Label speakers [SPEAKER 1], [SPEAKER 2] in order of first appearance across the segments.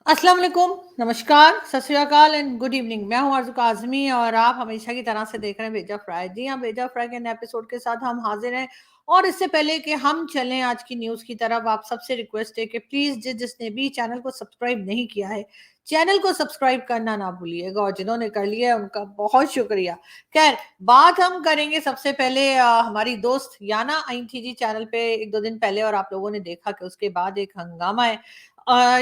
[SPEAKER 1] अस्सलाम वालेकुम, नमस्कार, सत श्री अकाल एंड गुड इवनिंग। मैं हूँ आरज़ू काज़मी और आप हमेशा की तरह से देख रहे हैं भेजा फ्राई। जी हाँ, भेजा फ्राई के नए एपिसोड के साथ हम हाज़िर हैं और इससे पहले कि हम चलें आज की न्यूज़ की तरफ, आप सबसे रिक्वेस्ट है कि प्लीज़ जिसने भी चैनल को सब्सक्राइब नहीं किया है, चैनल को सब्सक्राइब करना ना भूलिएगा और जिन्होंने कर लिया है उनका बहुत शुक्रिया। ख़ैर, बात हम करेंगे सबसे पहले हमारी दोस्त याना आई थी जी चैनल पे 1-2 दिन पहले और आप लोगों ने देखा कि उसके बाद एक हंगामा है।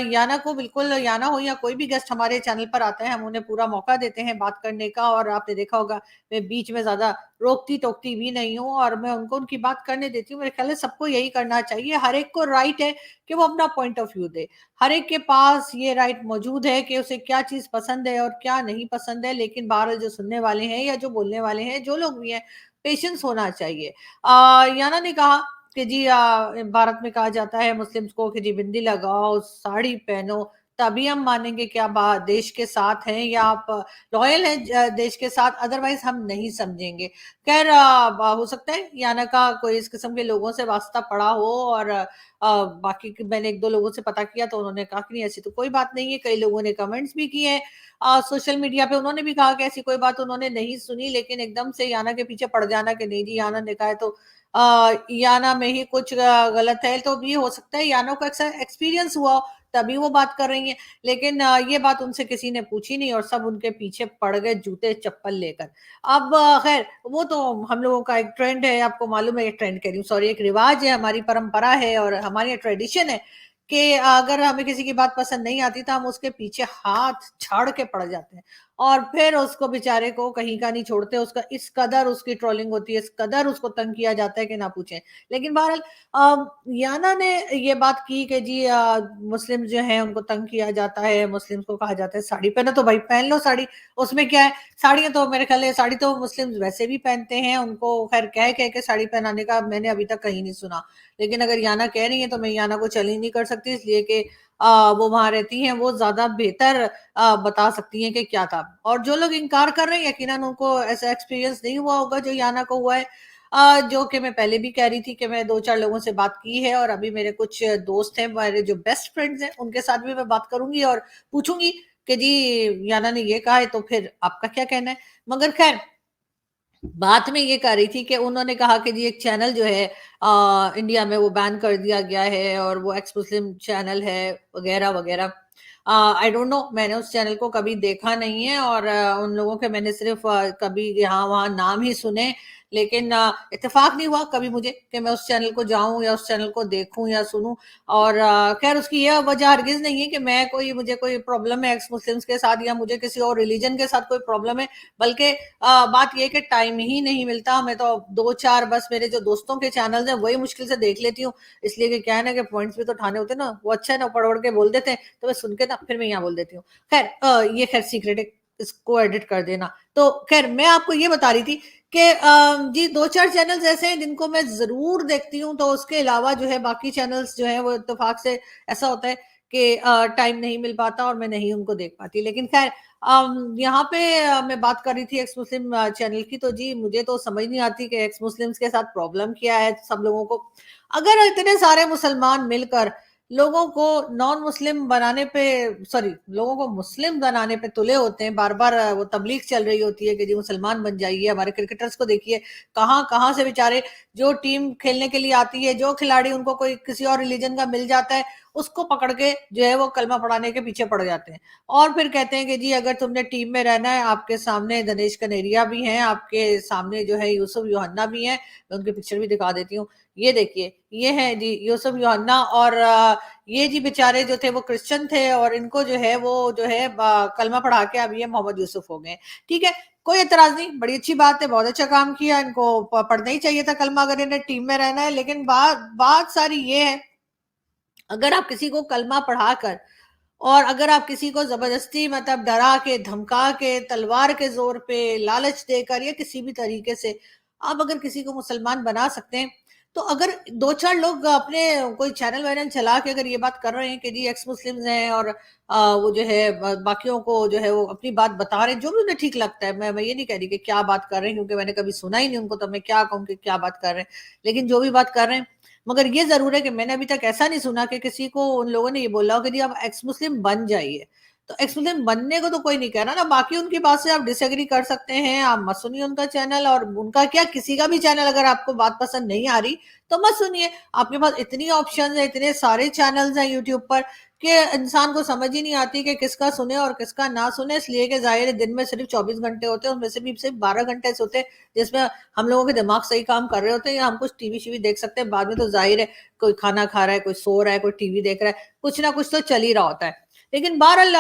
[SPEAKER 1] याना को बिल्कुल याना हो या कोई भी गेस्ट हमारे चैनल पर आता है, हम उन्हें पूरा मौका देते हैं बात करने का और आपने देखा होगा मैं बीच में ज़्यादा रोकती-टोकती भी नहीं हूँ और मैं उनको उनकी बात करने देती हूँ। मेरे ख्याल है सबको यही करना चाहिए। हर एक को राइट है कि वो अपना पॉइंट ऑफ व्यू दे। हर एक के पास ये राइट मौजूद है कि उसे क्या चीज़ पसंद है और क्या नहीं पसंद है। लेकिन बहरहाल जो सुनने वाले हैं या जो बोलने वाले हैं, जो लोग भी हैं, पेशेंस होना चाहिए। याना ने कहा कि जी भारत में कहा जाता है मुस्लिम्स को कि जी बिंदी लगाओ, साड़ी पहनो, तभी हम मानेंगे कि आप देश के साथ हैं या आप लॉयल हैं देश के साथ, अदरवाइज हम नहीं समझेंगे। खैर हो सकता है याना का कोई इस किस्म के लोगों से वास्ता पड़ा हो और बाकी मैंने 1-2 लोगों से पता किया तो उन्होंने कहा कि नहीं ऐसी तो कोई बात नहीं है। कई लोगों ने कमेंट्स भी किए हैं सोशल मीडिया पे, उन्होंने भी कहा कि ऐसी कोई बात उन्होंने नहीं सुनी, लेकिन एकदम से याना के पीछे पड़ जाना कि नहीं जी याना ने कहा है तो याना में ही कुछ गलत है, तो ये हो सकता है याना को एक्सपीरियंस हुआ हो, तभी वो बात कर रही हैं। लेकिन ये बात उनसे किसी ने पूछी नहीं और सब उनके पीछे पड़ गए जूते-चप्पल लेकर। अब खैर वो तो हम लोगों का एक ट्रेंड है, आपको मालूम है, एक ट्रेंड कह रही हूँ सॉरी, एक रिवाज है, हमारी परंपरा है और हमारी ये ट्रेडिशन है कि अगर हमें किसी की बात पसंद नहीं आती तो हम उसके पीछे हाथ झाड़ के पड़ जाते हैं और फिर उसको बेचारे को कहीं का नहीं छोड़ते। उसका इस कदर उसकी ट्रोलिंग होती है, इस कदर उसको तंग किया जाता है कि ना पूछें। लेकिन बहरहाल याना ने ये बात की कि जी मुस्लिम जो हैं उनको तंग किया जाता है, मुस्लिम्स को कहा जाता है साड़ी पहनो, तो भाई पहन लो साड़ी, उसमें क्या है? साड़ियाँ तो मेरे ख्याल है साड़ी तो मुस्लिम्स वैसे भी पहनते हैं, उनको खैर कह के साड़ी पहनाने का मैंने अभी तक कहीं नहीं सुना। लेकिन अगर याना कह रही हैं तो मैं याना को चैलेंज नहीं कर सकती, इसलिए कि वो वहाँ रहती हैं, वो ज़्यादा बेहतर बता सकती हैं कि क्या था। और जो लोग इनकार कर रहे हैं यकीनन उनको ऐसा एक्सपीरियंस नहीं हुआ होगा जो याना को हुआ है। जो कि मैं पहले भी कह रही थी कि मैं 2-4 लोगों से बात की है और अभी मेरे कुछ दोस्त हैं, मेरे जो बेस्ट फ्रेंड्स हैं, उनके साथ भी मैं बात करूँगी और पूछूँगी कि जी याना ने ये कहा है तो फिर आपका क्या कहना है? मगर खैर बात मैं ये कर रही थी कि उन्होंने कहा कि जी एक चैनल जो है इंडिया में वो बैन कर दिया गया है और वो एक्स मुस्लिम चैनल है वगैरह वगैरह। आई डोंट नो, मैंने उस चैनल को कभी देखा नहीं है और उन लोगों के मैंने सिर्फ कभी यहाँ वहाँ नाम ही सुने, लेकिन इत्तेफाक नहीं हुआ कभी मुझे कि मैं उस चैनल को जाऊं या उस चैनल को देखूं या सुनूं। और खैर उसकी यह वजह हरगिज नहीं है कि मैं कोई मुझे कोई प्रॉब्लम है एक्स मुस्लिम्स के साथ या मुझे किसी और रिलीजन के साथ कोई प्रॉब्लम है, बल्कि बात ये है कि टाइम ही नहीं मिलता। मैं तो 2-4 बस मेरे जो दोस्तों के चैनल्स हैं वही मुश्किल से देख लेती हूँ। इसलिए कि क्या है ना कि पॉइंट्स भी तो उठाने होते हैं ना, वो अच्छा है ना पढ़-वढ़ के बोल देते हैं, तो मैं सुन के ना फिर मैं यहाँ बोल देती हूँ। खैर ये खैर सीक्रेट है, इसको एडिट कर देना। तो खैर मैं आपको ये बता रही थी कि जी 2-4 चैनल्स ऐसे हैं जिनको मैं ज़रूर देखती हूँ, तो उसके अलावा जो है बाकी चैनल्स जो हैं वो इत्तेफाक से ऐसा होता है कि टाइम नहीं मिल पाता और मैं नहीं उनको देख पाती। लेकिन खैर यहाँ पे मैं बात कर रही थी एक्स मुस्लिम चैनल की, तो जी मुझे तो समझ नहीं आती कि एक्स मुस्लिम्स के साथ प्रॉब्लम क्या है सब लोगों को। अगर इतने सारे मुसलमान मिलकर लोगों को नॉन मुस्लिम बनाने पे, सॉरी, लोगों को मुस्लिम बनाने पे तुले होते हैं, बार-बार वो तबलीग चल रही होती है कि जी मुसलमान बन जाइए। हमारे क्रिकेटर्स को देखिए, कहाँ-कहाँ से बेचारे जो टीम खेलने के लिए आती है, जो खिलाड़ी उनको कोई किसी और रिलीजन का मिल जाता है, उसको पकड़ के जो है वो कलमा पढ़ाने के पीछे पड़ जाते हैं। और फिर कहते हैं कि जी अगर तुमने टीम में रहना है, आपके सामने दिनेश कनेरिया भी हैं, आपके सामने जो है यूसुफ योहाना भी हैं, मैं उनकी पिक्चर भी दिखा देती हूँ। ये देखिए, ये हैं जी यूसुफ योहाना और ये जी बेचारे जो थे वो क्रिश्चियन थे और इनको जो है वो जो है कलमा पढ़ा के अब ये मोहम्मद यूसुफ हो गए। ठीक है, कोई एतराज़ नहीं, बड़ी अच्छी बात है, बहुत अच्छा काम किया, इनको पढ़ना ही चाहिए था कलमा अगर इन्हें टीम में रहना है। लेकिन बात बात सारी ये है, अगर आप किसी को कलमा पढ़ाकर और अगर आप किसी को ज़बरदस्ती मतलब डरा के, धमका के, तलवार के ज़ोर पे, लालच देकर या किसी भी तरीके से आप अगर किसी को मुसलमान बना सकते हैं, तो अगर 2-4 लोग अपने कोई चैनल-वैनल चला के अगर ये बात कर रहे हैं कि जी एक्स मुस्लिम्स हैं और वो जो है बाकियों को जो है वो अपनी बात बता रहे हैं, जो भी उन्हें ठीक लगता है। मैं ये नहीं कह रही कि क्या बात कर रहे हैं क्योंकि मैंने कभी सुना ही नहीं उनको, तो मैं क्या कहूँ कि क्या बात कर रहे हैं। लेकिन जो भी बात कर रहे हैं, मगर ये ज़रूर है कि मैंने अभी तक ऐसा नहीं सुना कि किसी को उन लोगों ने ये बोला हो कि जी आप एक्स मुस्लिम बन जाइए। तो एक्स मुस्लिम बनने को तो कोई नहीं कह रहा ना, बाकी उनकी बात से आप डिसएग्री कर सकते हैं, आप मत सुनिए उनका चैनल, और उनका क्या, किसी का भी चैनल अगर आपको बात पसंद नहीं आ रही, तो मत सुनिए। आपके पास इतनी ऑप्शंस है, इतने सारे चैनल्स हैं यूट्यूब पर कि इंसान को समझ ही नहीं आती कि किसका सुने और किसका ना सुने, इसलिए कि ज़ाहिर है दिन में सिर्फ 24 घंटे होते हैं, उनमें से भी सिर्फ 12 घंटे ऐसे होते हैं जिसमें हम लोगों के दिमाग सही काम कर रहे होते हैं, या हम कुछ टीवी शीवी देख सकते हैं। बाद में तो ज़ाहिर है कोई खाना खा रहा है, कोई सो रहा है, कोई टीवी देख रहा है, कुछ ना कुछ तो चल ही रहा होता है। लेकिन बहरहाल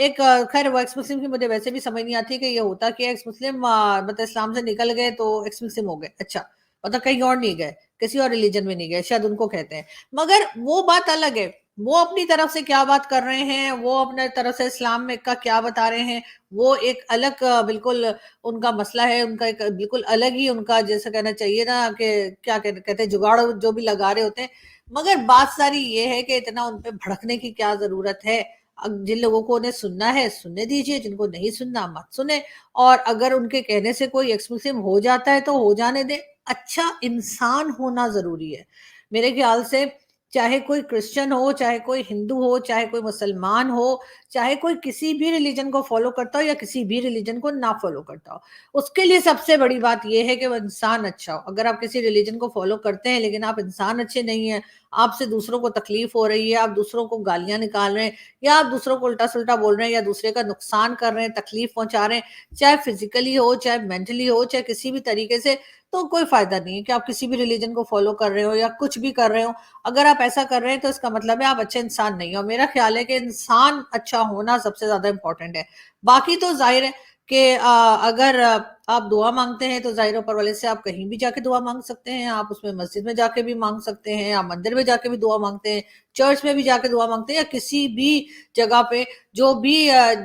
[SPEAKER 1] एक खैर वो एक्स मुस्लिम की मुझे वैसे भी समझ नहीं आती कि ये होता क्या है। एक्स मुस्लिम मतलब इस्लाम से निकल गए तो एक्स मुस्लिम हो गए, अच्छा, मतलब कहीं और नहीं गए, किसी और रिलीजन में नहीं गए, शायद उनको कहते हैं। मगर वो बात अलग है, वो अपनी तरफ से क्या बात कर रहे हैं, वो अपने तरफ से इस्लाम में का क्या बता रहे हैं, वो एक अलग बिल्कुल उनका मसला है, उनका एक बिल्कुल अलग ही उनका जैसे कहना चाहिए ना कि क्या कहते हैं, जुगाड़ जो भी लगा रहे होते हैं। मगर बात सारी ये है कि इतना उन पे भड़कने की क्या ज़रूरत है? जिन लोगों को उन्हें सुनना है, सुनने दीजिए, जिनको नहीं सुनना मत सुने। और अगर उनके कहने से कोई एक्स मुस्लिम हो जाता है, तो हो जाने दें। अच्छा इंसान होना ज़रूरी है। मेरे ख़्याल से चाहे कोई क्रिश्चियन हो, चाहे कोई हिंदू हो, चाहे कोई मुसलमान हो, चाहे कोई किसी भी रिलीजन को फ़ॉलो करता हो या किसी भी रिलीजन को ना फ़ॉलो करता हो, उसके लिए सबसे बड़ी बात ये है कि वो इंसान अच्छा हो। अगर आप किसी रिलीजन को फ़ॉलो करते हैं, लेकिन आप इंसान अच्छे नहीं हैं, आपसे दूसरों को तकलीफ़ हो रही है, आप दूसरों को गालियाँ निकाल रहे हैं, या आप दूसरों को उल्टा-सुल्टा बोल रहे हैं, या दूसरे का नुकसान कर रहे हैं, तकलीफ़ पहुँचा रहे हैं, चाहे फ़िज़िकली हो, चाहे मेंटली हो, चाहे किसी भी तरीके से, तो कोई फ़ायदा नहीं है कि आप किसी भी रिलीजन को फ़ॉलो कर रहे हो या कुछ भी कर रहे हो। अगर आप ऐसा कर रहे हैं, तो इसका मतलब है आप अच्छे इंसान नहीं हो। मेरा ख़्याल है कि इंसान अच्छा होना सबसे ज़्यादा इम्पोर्टेंट है। बाकी तो ज़ाहिर है कि अगर आप दुआ माँगते हैं, तो ज़ाहिर है ऊपर वाले से आप कहीं भी जाके दुआ माँग सकते हैं। आप उसमें मस्जिद में जाके भी माँग सकते हैं, आप मंदिर में जाके भी दुआ माँगते हैं, चर्च में भी जाके दुआ माँगते हैं, या किसी भी जगह पे जो भी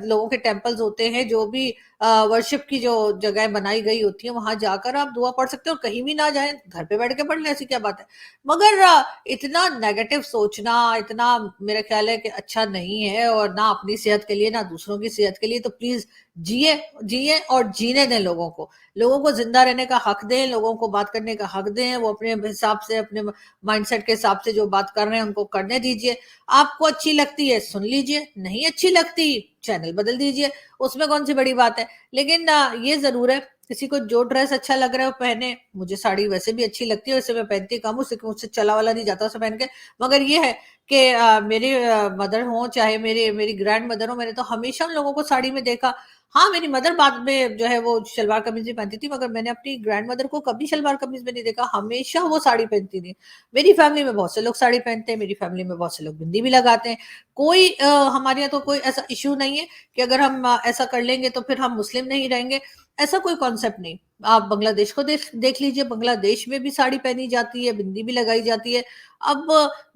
[SPEAKER 1] लोगों के टेम्पल्स होते हैं, जो भी वर्शिप की जो जगह बनाई गई होती है, वहाँ जाकर आप दुआ पढ़ सकते हो, और कहीं भी ना जाएँ, घर पे बैठ के पढ़ लें, ऐसी क्या बात है। मगर इतना नेगेटिव सोचना, इतना मेरा ख्याल है कि अच्छा नहीं है, और ना अपनी सेहत के लिए, ना दूसरों की सेहत के लिए। तो प्लीज़ जिए, जिए और जीने दें लोगों को। लोगों को ज़िंदा रहने का हक दें, लोगों को बात करने का हक दें, वो अपने हिसाब से, अपने माइंडसेट के हिसाब से जो बात कर रहे हैं, उनको करने दीजिए। आपको अच्छी लगती है, सुन लीजिए, नहीं अच्छी लगती, चैनल बदल दीजिए, उसमें कौन-सी बड़ी बात है। लेकिन ये ज़रूर है, किसी को जो ड्रेस अच्छा लग रहा है वो पहने। मुझे साड़ी वैसे भी अच्छी लगती है, वैसे मैं पहनती कम हूँ, क्योंकि मुझसे चला-वला नहीं जाता उसे पहन के। मगर ये है कि मेरे मदर हों, चाहे मेरी मेरी ग्रैंड मदर हो, मैंने तो हमेशा उन लोगों को साड़ी में देखा। हाँ, मेरी मदर बाद में जो है वो सलवार कमीज़ भी पहनती थी, मगर मैंने अपनी ग्रैंड मदर को कभी सलवार कमीज़ में नहीं देखा, हमेशा वो साड़ी पहनती थी। मेरी फैमिली में बहुत से लोग साड़ी पहनते हैं, मेरी फैमिली में बहुत से लोग बिंदी भी लगाते हैं। कोई हमारे यहाँ तो कोई ऐसा इश्यू नहीं है कि अगर हम ऐसा कर लेंगे तो फिर हम मुस्लिम नहीं रहेंगे, ऐसा कोई कॉन्सेप्ट नहीं। आप बांग्लादेश को देख देख लीजिए, बांग्लादेश में भी साड़ी पहनी जाती है, बिंदी भी लगाई जाती है। अब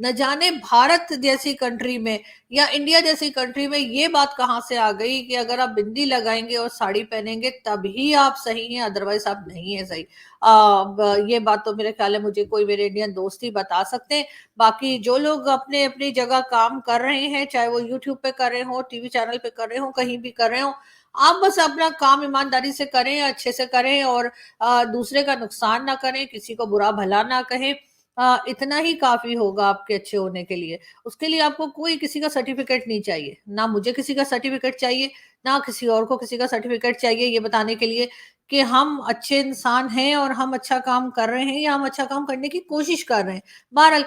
[SPEAKER 1] न जाने भारत जैसी कंट्री में या इंडिया जैसी कंट्री में ये बात कहाँ से आ गई कि अगर आप बिंदी लगाएँगे और साड़ी पहनेंगे तभी आप सही हैं, अदरवाइज़ आप नहीं हैं सही। ब ये बात तो मेरे ख़्याल है मुझे कोई मेरे इंडियन दोस्त ही बता सकते हैं। बाकी जो लोग अपने-अपनी जगह काम कर रहे हैं, चाहे वो यूट्यूब पे कर रहे हों, टीवी चैनल पे कर रहे हों, कहीं भी कर रहे हों, आप बस अपना काम ईमानदारी से करें, अच्छे से करें, और दूसरे का नुकसान ना करें, किसी को बुरा भला ना कहें। इतना ही काफ़ी होगा आपके अच्छे होने के लिए। उसके लिए आपको कोई किसी का सर्टिफ़िकेट नहीं चाहिए। ना मुझे किसी का सर्टिफ़िकेट चाहिए, ना किसी और को किसी का सर्टिफ़िकेट चाहिए ये बताने के लिए कि हम अच्छे इंसान हैं और हम अच्छा काम कर रहे हैं, या हम अच्छा काम करने की कोशिश कर रहे हैं। बहरहाल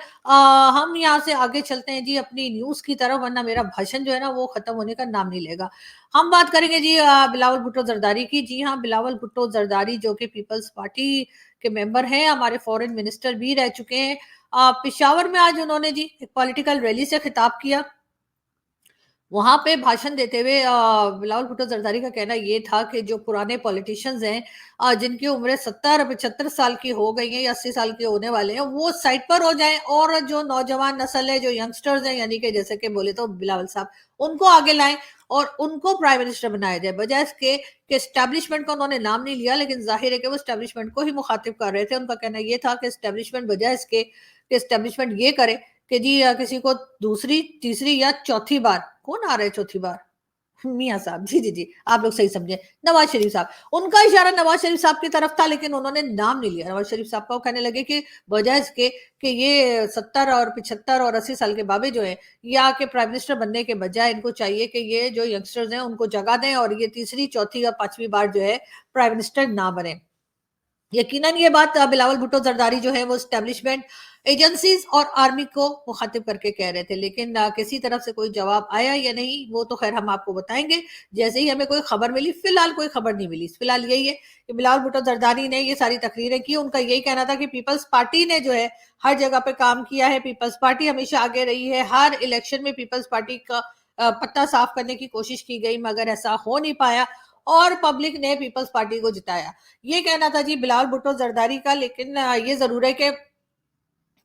[SPEAKER 1] हम यहाँ से आगे चलते हैं जी अपनी न्यूज़ की तरफ, वरना मेरा भाषण जो है ना वो ख़त्म होने का नाम नहीं लेगा। हम बात करेंगे जी बिलावल भुट्टो ज़रदारी की। जी हाँ, बिलावल भुट्टो ज़रदारी जो कि पीपल्स पार्टी के मेंबर हैं, हमारे फॉरेन मिनिस्टर भी रह चुके हैं। पेशावर में आज उन्होंने जी एक पॉलिटिकल रैली से खिताब किया। वहाँ पे भाषण देते हुए बिलावल भुट्टो ज़रदारी का कहना ये था कि जो पुराने पॉलिटिशियंस हैं जिनकी उम्रें 70-75 साल की हो गई हैं या 80 साल के होने वाले हैं, वो साइड पर हो जाएँ, और जो नौजवान नस्ल है, जो यंगस्टर्स हैं, यानी कि जैसे कि बोले तो बिलावल साहब, उनको आगे लाएँ और उनको प्राइम मिनिस्टर बनाया जाए। बजाए इसके कि एस्टेब्लिशमेंट का उन्होंने नाम नहीं लिया, लेकिन ज़ाहिर है कि वो एस्टेब्लिशमेंट को ही मुखातिब कर रहे थे। उनका कहना ये था कि एस्टेब्लिशमेंट बजाए इसके कि एस्टेब्लिशमेंट ये करे कि जी किसी को दूसरी, तीसरी या चौथी बार, कौन आ रहा है चौथी बार? मियाँ साहब, जी, जी, जी, आप लोग सही समझे, नवाज़ शरीफ साहब। उनका इशारा नवाज़ शरीफ साहब की तरफ था, लेकिन उन्होंने नाम नहीं लिया। नवाज़ शरीफ साहब को कहने लगे कि बजाए इसके कि ये 70 और 75 और 80 साल के बाबे जो हैं, ये आके प्राइम मिनिस्टर बनने के बजाय इनको चाहिए कि ये जो यंगस्टर्स हैं, उनको जगह दें और ये तीसरी, चौथी या 5वीं बार जो है प्राइम मिनिस्टर ना बने। यकीनन ये बात बिलावल भुट्टो जरदारी जो है वो एस्टेब्लिशमेंट एजेंसीज और आर्मी को मुखातिब करके कह रहे थे, लेकिन किसी तरफ से कोई जवाब आया या नहीं वो तो खैर हम आपको बताएंगे जैसे ही हमें कोई खबर मिली। फिलहाल कोई खबर नहीं मिली। फिलहाल यही है कि बिलावल भुट्टो जरदारी ने ये सारी तकरीरें की। उनका यही कहना था कि पीपल्स पार्टी ने जो है हर जगह पे काम किया है, पीपल्स पार्टी हमेशा आगे रही है, हर इलेक्शन में पीपल्स पार्टी का पत्ता साफ करने की कोशिश की गई मगर ऐसा हो नहीं पाया और पब्लिक ने पीपल्स पार्टी को जिताया। ये कहना था जी बिलावल भुट्टो जरदारी का। लेकिन ये जरूर है कि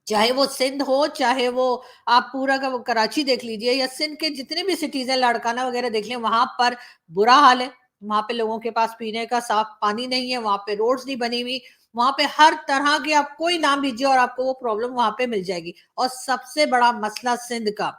[SPEAKER 1] चाहे वो सिंध हो, चाहे वो आप पूरा का वो कराची देख लीजिए या सिंध के जितने भी सिटीज हैं, लाड़काना वगैरह देख लें, वहां पर बुरा हाल है। वहां पे लोगों के पास पीने का साफ पानी नहीं है, वहां पे रोड्स नहीं बनी हुई, वहां पे हर तरह के आप कोई नाम लीजिए और आपको वो प्रॉब्लम वहां पे मिल जाएगी। और सबसे बड़ा मसला सिंध का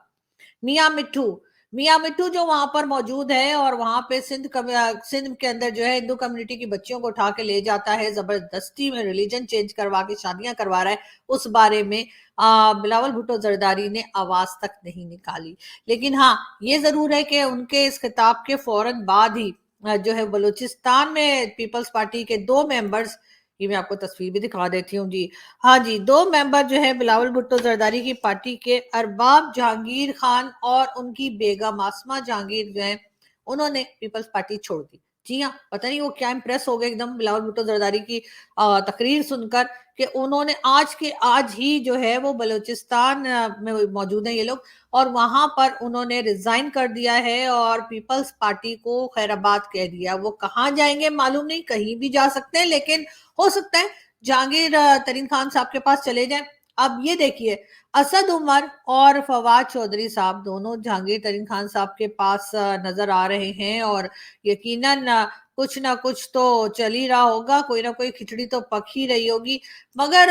[SPEAKER 1] मियाँ मिट्ठू। मियाँ मिट्ठू जो वहां पर मौजूद है और वहां पे सिंध के अंदर जो है हिंदू कम्युनिटी की बच्चियों को उठा के ले जाता है, जबरदस्ती में रिलीजन चेंज करवा के शादियां करवा रहा है, उस बारे में बिलावल भुट्टो जरदारी ने आवाज तक नहीं निकाली। लेकिन हाँ, ये जरूर है कि उनके इस खिताब के फौरन बाद ही जो है बलूचिस्तान में पीपल्स पार्टी के 2 मेंबर्स, ये मैं आपको तस्वीर भी दिखा देती हूँ जी। हाँ जी, 2 मेंबर जो है बिलावल भुट्टो जरदारी की पार्टी के अरबाब जहांगीर खान और उनकी बेगम आसमा जहांगीर जो है उन्होंने पीपल्स पार्टी छोड़ दी। जी हाँ, पता नहीं वो क्या इंप्रेस हो गए एकदम बिलावल भुट्टो जरदारी की तकरीर सुनकर कि उन्होंने आज के आज ही जो है वो बलूचिस्तान में मौजूद है ये लोग और वहां पर उन्होंने रिजाइन कर दिया है और पीपल्स पार्टी को खैराबाद कह दिया। वो कहाँ जाएंगे मालूम नहीं, कहीं भी जा सकते हैं, लेकिन हो सकता है जहांगीर तरीन खान साहब के पास चले जाएं। अब ये देखिए, असद उमर और फवाद चौधरी साहब दोनों जहांगीर तरीन खान साहब के पास नजर आ रहे हैं और यकीनन कुछ ना कुछ तो चल ही रहा होगा, कोई ना कोई खिचड़ी तो पक ही रही होगी। मगर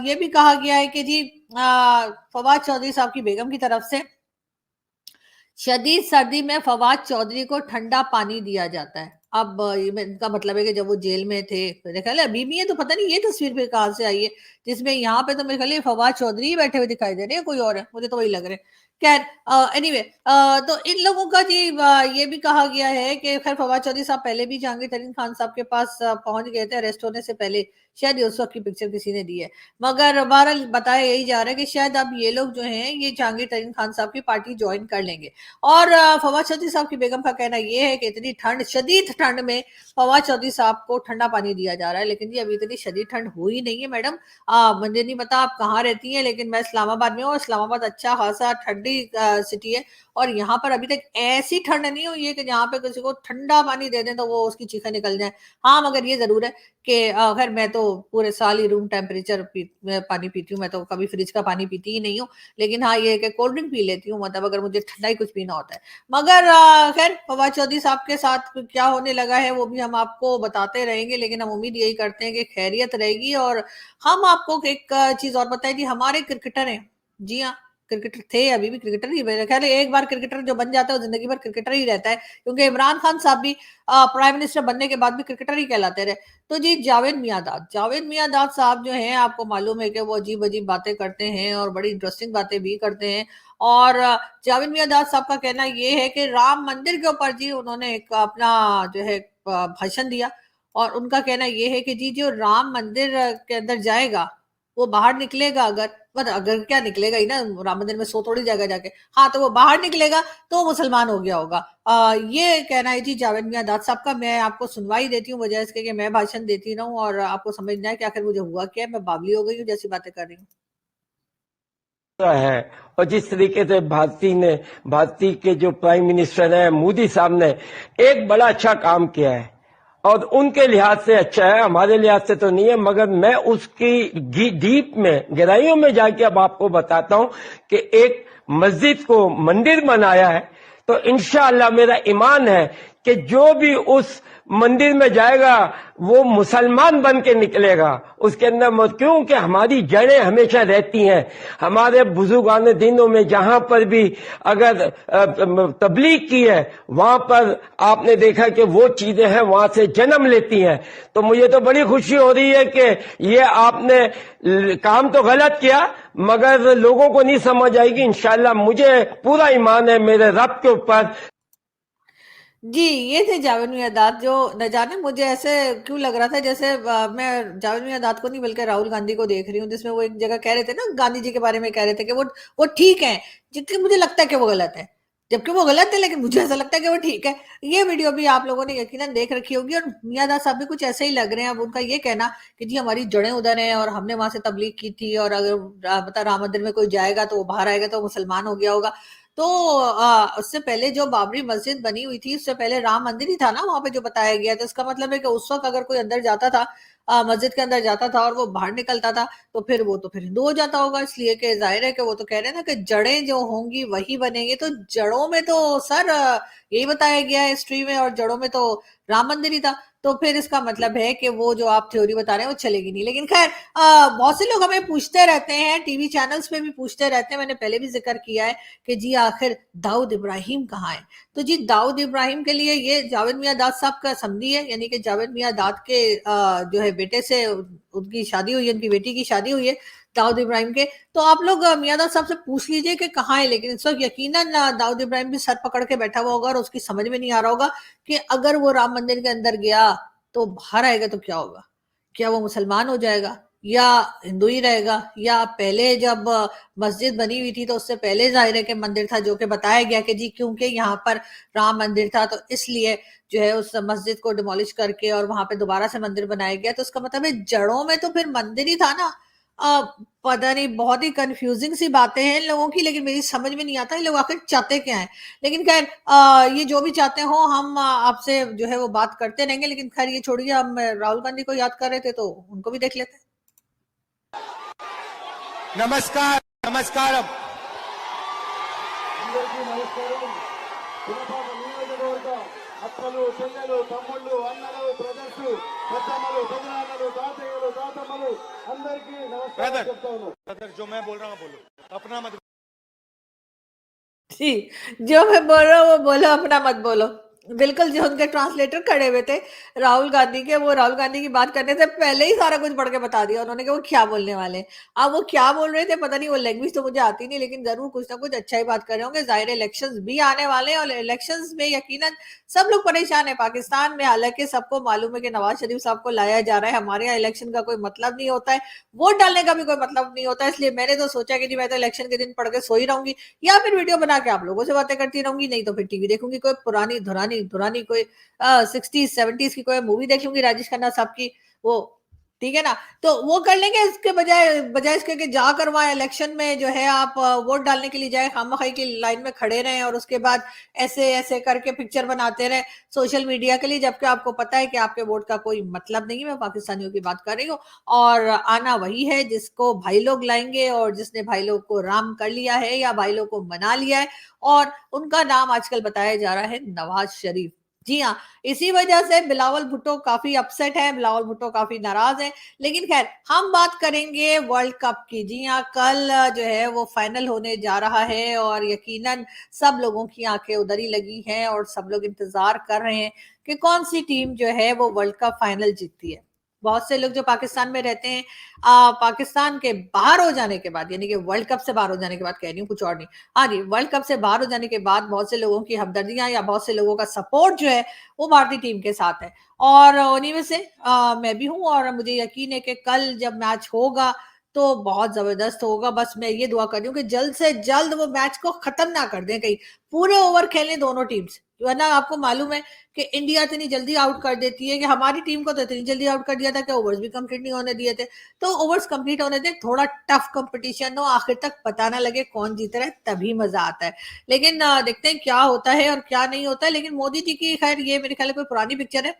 [SPEAKER 1] ये भी कहा गया है कि जी फवाद चौधरी साहब की बेगम की तरफ से शदीद सर्दी में फवाद चौधरी को ठंडा पानी दिया जाता है। अब इनका मतलब है कि जब वो जेल में थे, मेरे ख्याल है अभी भी है, तो पता नहीं ये तस्वीर पे कहाँ से आई है, जिसमें यहाँ पे तो मेरे ख्याल है फवाद चौधरी ही बैठे हुए दिखाई दे रहे हैं, कोई और है, मुझे तो वही लग रहे हैं। खैर एनीवे, तो इन लोगों का जी ये भी कहा गया है कि खैर फवाद चौधरी साहब पहले भी जहांगीर तरीन खान साहब के पास पहुंच गए थे अरेस्ट होने से पहले, शायद उस वक्त की पिक्चर किसी ने दी है। मगर बहरहाल बताया यही जा रहा है कि शायद अब ये लोग जो हैं ये जहांगीर तरीन खान साहब की पार्टी ज्वाइन कर लेंगे। और फवाद चौधरी साहब की बेगम का कहना ये है कि इतनी ठंड, शदीद ठंड में फवाद चौधरी साहब को ठंडा पानी दिया जा रहा है। लेकिन जी अभी इतनी शदीद ठंड हुई नहीं है मैडम। मुझे नहीं पता आप कहाँ रहती हैं, लेकिन मैं इस्लामाबाद में हूँ। इस्लामाबाद अच्छा खासा ठंडी सिटी है और यहाँ पर अभी तक ऐसी ठंड नहीं हुई है कि जहाँ पे किसी को ठंडा पानी दे दें तो वो उसकी चीखें निकल जाए। हाँ, मगर ये जरूर है कि खैर मैं तो पूरे साल ही रूम टेम्परेचर पानी पीती हूँ, मैं तो कभी फ्रिज का पानी पीती ही नहीं हूँ। लेकिन हाँ, ये है कि कोल्ड ड्रिंक पी लेती हूँ, मतलब अगर मुझे ठंडा ही कुछ पीना होता है। मगर खैर फवाद चौधरी साहब के साथ क्या होने लगा है वो भी हम आपको बताते रहेंगे, लेकिन हम उम्मीद यही करते हैं कि खैरियत रहेगी। और हम आपको एक चीज और बताएं जी, हमारे क्रिकेटर हैं, जी हाँ, क्रिकेटर थे, अभी भी क्रिकेटर ही, मेरे ख्याल है एक बार क्रिकेटर जो बन जाता है वो जिंदगी भर क्रिकेटर ही रहता है, क्योंकि इमरान खान साहब भी प्राइम मिनिस्टर बनने के बाद भी क्रिकेटर ही कहलाते रहे। तो जी जावेद मियाँदाद साहब जो हैं, आपको मालूम है कि वो अजीब अजीब बातें करते हैं और बड़ी इंटरेस्टिंग बातें भी करते हैं। और जावेद मियाँदाद साहब का कहना ये है कि राम मंदिर के ऊपर जी उन्होंने एक अपना जो है भाषण दिया और उनका कहना ये है कि जी जो राम मंदिर के अंदर जाएगा वो बाहर निकलेगा, अगर मतलब अगर क्या निकलेगा ही ना, राम मंदिर में सो थोड़ी जाएगा जाके, हाँ तो वो बाहर निकलेगा तो मुसलमान हो गया होगा। ये कहना है जी जावेद मियाँदाद साहब का। मैं आपको सुनवाई देती हूँ वजह इसके कि मैं भाषण देती रहूं और आपको समझना है कि आखिर मुझे हुआ क्या है, मैं बावली हो गई हूँ जैसी बातें कर रही हूँ।
[SPEAKER 2] है और जिस तरीके से भारतीय के जो प्राइम मिनिस्टर हैं मोदी साहब ने एक बड़ा अच्छा काम किया है और उनके लिहाज से अच्छा है, हमारे लिहाज से तो नहीं है, मगर मैं उसकी डीप में गहराइयों में जाके अब आपको बताता हूं कि एक मस्जिद को मंदिर बनाया है। तो इंशाअल्लाह मेरा ईमान है कि जो भी उस मंदिर में जाएगा वो मुसलमान बन के निकलेगा, उसके अंदर मत, क्योंकि हमारी जड़ें हमेशा रहती हैं। हमारे बुजुर्गान दिनों में जहां पर भी अगर तबलीग की है वहां पर आपने देखा कि वो चीजें हैं वहां से जन्म लेती हैं। तो मुझे तो बड़ी खुशी हो रही है कि ये आपने काम तो गलत किया मगर लोगों को नहीं समझ आएगी इंशाल्लाह। मुझे पूरा ईमान है मेरे रब के ऊपर।
[SPEAKER 1] जी, ये थे जावेद मियाँदाद, जो न जाने मुझे ऐसे क्यों लग रहा था जैसे मैं जावेद मियाँदाद को नहीं बल्कि राहुल गांधी को देख रही हूँ, जिसमें वो एक जगह कह रहे थे ना, गांधी जी के बारे में कह रहे थे कि वो ठीक है, जितनी मुझे लगता है कि वो गलत है, जबकि वो गलत है लेकिन मुझे ऐसा लगता है कि वो ठीक है। ये वीडियो भी आप लोगों ने यकीनन देख रखी होगी, और मियाँदाद साहब भी कुछ ऐसे ही लग रहे हैं। अब उनका ये कहना कि जी हमारी जड़ें उधर हैं और हमने वहां से तबलीग की थी, और अगर मतलब राम मंदिर में कोई जाएगा तो वो बाहर आएगा तो मुसलमान हो गया होगा। तो उससे पहले जो बाबरी मस्जिद बनी हुई थी, उससे पहले राम मंदिर ही था ना वहां पे जो बताया गया। तो इसका मतलब है कि उस वक्त अगर कोई अंदर जाता था, मस्जिद के अंदर जाता था और वो बाहर निकलता था, तो फिर वो तो फिर हिंदू हो जाता होगा। इसलिए कि जाहिर है कि वो तो कह रहे हैं ना कि जड़ें जो होंगी वही बनेंगे। तो जड़ों में तो सर यही बताया गया है हिस्ट्री में, और जड़ों में तो राम मंदिर ही था। तो फिर इसका मतलब है कि वो जो आप थ्योरी बता रहे हैं वो चलेगी नहीं। लेकिन खैर, बहुत से लोग हमें पूछते रहते हैं, टीवी चैनल्स पे भी पूछते रहते हैं, मैंने पहले भी जिक्र किया है कि जी आखिर दाऊद इब्राहिम कहाँ है। तो जी दाऊद इब्राहिम के लिए ये जावेद मियाँदाद साहब का समधी है, यानी कि जावेद मियाँदाद के जो है बेटे से उनकी शादी हुई है, उनकी बेटी की शादी हुई है दाऊद इब्राहिम के। तो आप लोग मियाँदाद साहब से पूछ लीजिए कि कहाँ है। लेकिन इस वक्त यकीनन दाऊद इब्राहिम भी सर पकड़ के बैठा हुआ होगा और उसकी समझ में नहीं आ रहा होगा कि अगर वो राम मंदिर के अंदर गया तो बाहर आएगा तो क्या होगा। क्या वो मुसलमान हो जाएगा या हिंदू ही रहेगा? या पहले जब मस्जिद बनी हुई थी तो उससे पहले जाहिर है कि मंदिर था, जो कि बताया गया कि जी क्योंकि यहाँ पर राम मंदिर था तो इसलिए जो है उस मस्जिद को डिमोलिश करके और वहां पे दोबारा से मंदिर बनाया गया। तो उसका मतलब है जड़ों में तो फिर मंदिर ही था ना। अ, पता नहीं, बहुत ही कंफ्यूजिंग सी बातें हैं इन लोगों की, लेकिन मेरी समझ में नहीं आता ये लोग आखिर चाहते क्या है। लेकिन खैर, ये जो भी चाहते हो, हम आपसे जो है वो बात करते रहेंगे। लेकिन खैर ये छोड़िए, हम राहुल गांधी को याद कर रहे थे तो उनको भी देख लेते हैं।
[SPEAKER 3] नमस्कार नमस्कार
[SPEAKER 4] అందరికీ నమస్కారం. పురపాక నియోజకవర్గ అక్కలు, చెల్లెలు, తమ్ముళ్ళు, అన్నలు, బ్రదర్స్, పెద్దమ్మలు, పెదనాన్నలు, తాతయ్యలు, తాతమ్మలు అందరికీ నమస్కారం చెప్తాను.
[SPEAKER 3] ब्रदर जो मैं बोल रहा हूँ बोलो अपना मत
[SPEAKER 1] जी, जो मैं बोल रहा हूँ वो बोलो, अपना मत बोलो। बिल्कुल, जो उनके ट्रांसलेटर खड़े हुए थे राहुल गांधी के, वो राहुल गांधी की बात करने से पहले ही सारा कुछ पढ़ के बता दिया उन्होंने कि वो क्या बोलने वाले हैं। अब वो क्या बोल रहे थे पता नहीं, वो लैंग्वेज तो मुझे आती नहीं, लेकिन जरूर कुछ ना कुछ अच्छा ही बात कर रहे होंगे। जाहिर इलेक्शंस भी आने वाले हैं और इलेक्शंस में यकीनन सब लोग परेशान है पाकिस्तान में। हालांकि सबको मालूम है कि नवाज शरीफ साहब को लाया जा रहा है, हमारे यहाँ इलेक्शन का कोई मतलब नहीं होता है, वोट डालने का भी कोई मतलब नहीं होता है। इसलिए मैंने तो सोचा कि जी मैं तो इलेक्शन के दिन पढ़ के सो ही रहूंगी, या फिर वीडियो बना के आप लोगों से बातें करती रहूंगी, नहीं तो फिर टीवी देखूंगी, कोई पुरानी धुरानी धुरानी कोई 60s 70s की कोई मूवी देख लूंगी राजेश खन्ना साहब की, वो ठीक है ना। तो वो कर लेंगे, इसके बजाय बजाय इसके कि जाकर वहां इलेक्शन में जो है आप वोट डालने के लिए जाए, खामखाई की लाइन में खड़े रहे और उसके बाद ऐसे ऐसे करके पिक्चर बनाते रहे सोशल मीडिया के लिए, जबकि आपको पता है कि आपके वोट का कोई मतलब नहीं है। मैं पाकिस्तानियों की बात कर रही हूँ, और आना वही है जिसको भाई लोग लाएंगे, और जिसने भाई लोग को राम कर लिया है या भाई लोग को मना लिया है, और उनका नाम आजकल बताया जा रहा है नवाज शरीफ। जी हाँ, इसी वजह से बिलावल भुट्टो काफी अपसेट है, बिलावल भुट्टो काफी नाराज है। लेकिन खैर, हम बात करेंगे वर्ल्ड कप की। जी हाँ, कल जो है वो फाइनल होने जा रहा है, और यकीनन सब लोगों की आंखें उधर ही लगी हैं और सब लोग इंतजार कर रहे हैं कि कौन सी टीम जो है वो वर्ल्ड कप फाइनल जीतती है। बहुत से लोग जो पाकिस्तान में रहते हैं, पाकिस्तान के बाहर हो जाने के बाद, यानी कि वर्ल्ड कप से बाहर हो जाने के बाद कह रही हूँ, कुछ और नहीं, हाँ जी, वर्ल्ड कप से बाहर हो जाने के बाद बहुत से लोगों की हमदर्दियां या बहुत से लोगों का सपोर्ट जो है वो भारतीय टीम के साथ है। और उन्हीं में से मैं भी हूँ, और मुझे यकीन है कि कल जब मैच होगा तो बहुत जबरदस्त होगा। बस मैं ये दुआ कर रही हूँ कि जल्द से जल्द वो मैच को खत्म ना कर दें, कहीं पूरे ओवर खेलें दोनों टीम्स, वरना आपको मालूम है कि इंडिया इतनी जल्दी आउट कर देती है, कि हमारी टीम को तो इतनी जल्दी आउट कर दिया था कि ओवर्स भी कंप्लीट नहीं होने दिए थे। तो ओवर्स कंप्लीट होने दें, थोड़ा टफ कंपटीशन हो, आखिर तक पता ना लगे कौन जीत रहा है, तभी मजा आता है। लेकिन देखते हैं क्या होता है और क्या नहीं होता है। लेकिन मोदी जी की खैर ये मेरे ख्याल में कोई पुरानी पिक्चर है।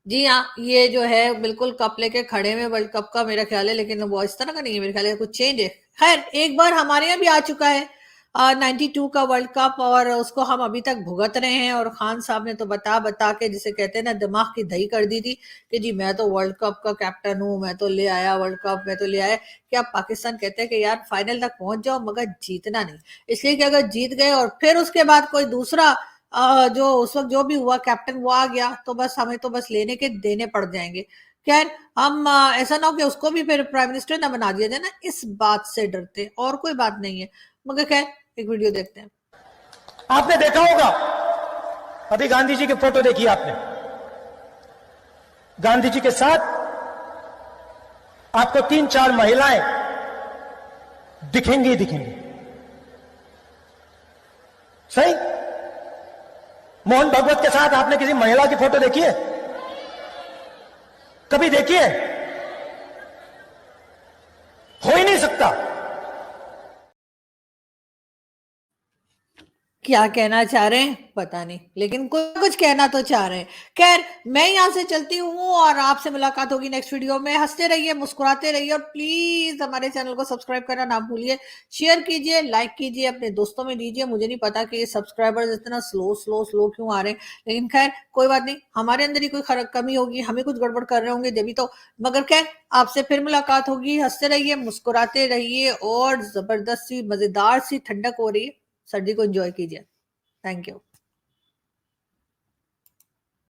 [SPEAKER 1] जी हाँ, ये जो है बिल्कुल कप लेके खड़े में वर्ल्ड कप का मेरा ख्याल है, लेकिन वो इस तरह का नहीं है, मेरे ख्याल है कुछ चेंज है। खैर, एक बार हमारे यहाँ भी आ चुका है, 92 का वर्ल्ड कप, और उसको हम अभी तक भुगत रहे हैं। और खान साहब ने तो बता बता के, जिसे कहते हैं ना, दिमाग की दही कर दी थी कि जी मैं तो वर्ल्ड कप का कैप्टन हूँ, मैं तो ले आया वर्ल्ड कप, मैं तो ले आया। कि अब पाकिस्तान कहते हैं कि यार फाइनल तक पहुंच जाओ मगर जीतना नहीं, इसलिए कि अगर जीत गए और फिर उसके बाद कोई दूसरा जो उस वक्त जो भी हुआ कैप्टन वो आ गया, तो बस हमें तो बस लेने के देने पड़ जाएंगे। खैर, हम ऐसा ना हो कि उसको भी फिर प्राइम मिनिस्टर ना बना दिया जाए ना, इस बात से डरते, और कोई बात नहीं है। मगर खैर, एक वीडियो देखते हैं।
[SPEAKER 3] आपने देखा होगा, अभी गांधी जी की फोटो देखी आपने, गांधी जी के साथ आपको 3-4 महिलाएं दिखेंगी ही दिखेंगी। सही? मोहन भगवत के साथ आपने किसी महिला की फोटो देखी है? कभी देखी है? हो ही नहीं सकता।
[SPEAKER 1] क्या कहना चाह रहे हैं पता नहीं, लेकिन कुछ कहना तो चाह रहे हैं। खैर, मैं यहां से चलती हूँ और आपसे मुलाकात होगी नेक्स्ट वीडियो में। हंसते रहिए, मुस्कुराते रहिए, और प्लीज हमारे चैनल को सब्सक्राइब करना ना भूलिए। शेयर कीजिए, लाइक कीजिए, अपने दोस्तों में दीजिए। मुझे नहीं पता कि ये सब्सक्राइबर्स इतना स्लो क्यों आ रहे हैं, लेकिन खैर कोई बात नहीं, हमारे अंदर ही कोई कमी होगी, हमें कुछ गड़बड़ कर रहे होंगे जब तो। मगर खैर, आपसे फिर मुलाकात होगी। हंसते रहिए, मुस्कुराते रहिए, और जबरदस्त सी मजेदार सी ठंडक हो रही है, सर्दी को एंजॉय कीजिए। Thank you.